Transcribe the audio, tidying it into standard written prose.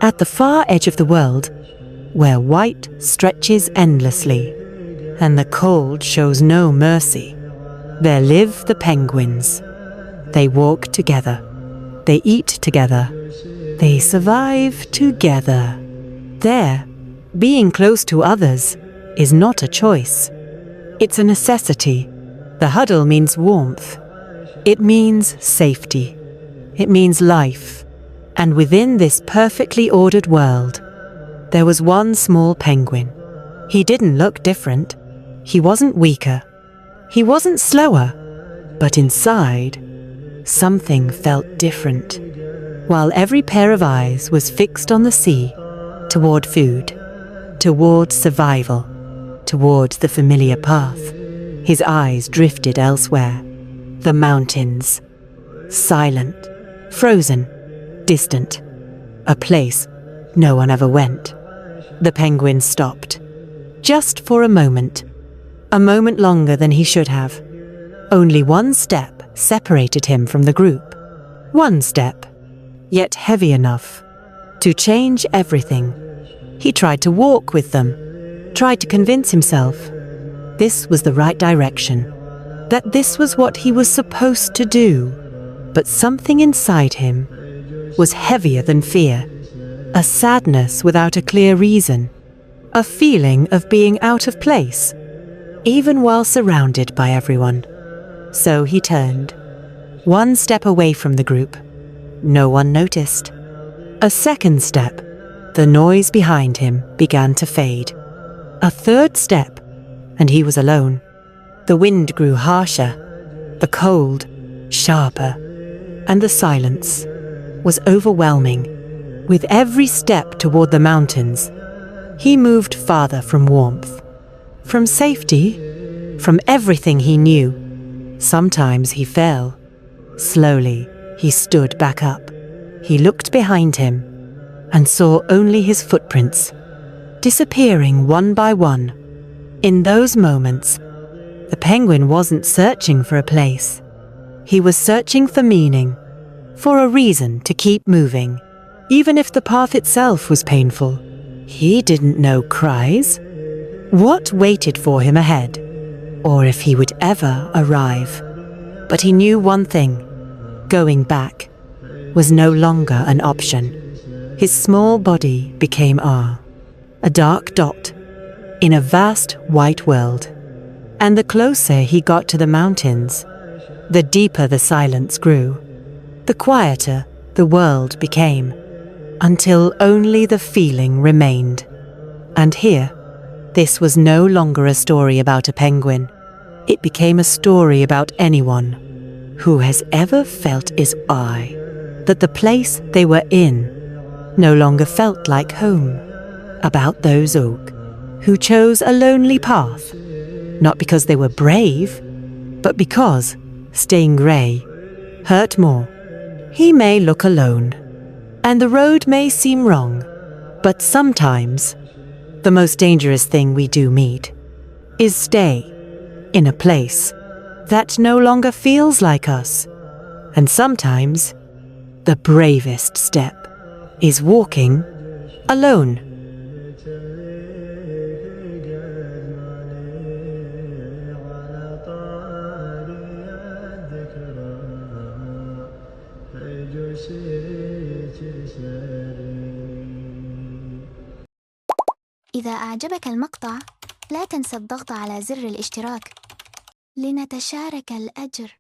At the far edge of the world, where white stretches endlessly, and the cold shows no mercy, there live the penguins. They walk together. They eat together. They survive together. There, being close to others is not a choice. It's a necessity. The huddle means warmth. It means safety. It means life. And within this perfectly ordered world, there was one small penguin. He didn't look different. He wasn't weaker. He wasn't slower. But inside, something felt different. While every pair of eyes was fixed on the sea, toward food, toward survival, toward the familiar path, his eyes drifted elsewhere. The mountains, silent, frozen, distant, a place no one ever went. The penguin stopped, just for a moment longer than he should have. Only one step separated him from the group. One step, yet heavy enough to change everything. He tried to walk with them, tried to convince himself this was the right direction, that this was what he was supposed to do. But something inside him was heavier than fear, a sadness without a clear reason, a feeling of being out of place, even while surrounded by everyone. So he turned, one step away from the group. No one noticed. A second step, the noise behind him began to fade. A third step, and he was alone. The wind grew harsher, the cold sharper, and the silence was overwhelming. With every step toward the mountains, he moved farther from warmth, from safety, from everything he knew. Sometimes he fell. Slowly, he stood back up. He looked behind him and saw only his footprints, disappearing one by one. In those moments, the penguin wasn't searching for a place. He was searching for meaning, for a reason to keep moving, even if the path itself was painful. He didn't know cries, what waited for him ahead, or if he would ever arrive. But he knew one thing: going back was no longer an option. His small body became a dark dot in a vast white world. And the closer he got to the mountains, the deeper the silence grew, the quieter the world became, until only the feeling remained. And here, this was no longer a story about a penguin. It became a story about anyone who has ever felt his eye, that the place they were in no longer felt like home. About those oak who chose a lonely path, not because they were brave, but because staying grey hurt more. He may look alone, and the road may seem wrong, but sometimes the most dangerous thing we do meet is stay in a place that no longer feels like us. And sometimes the bravest step is walking alone. إذا أعجبك المقطع لا تنسى الضغط على زر الاشتراك لنتشارك الأجر.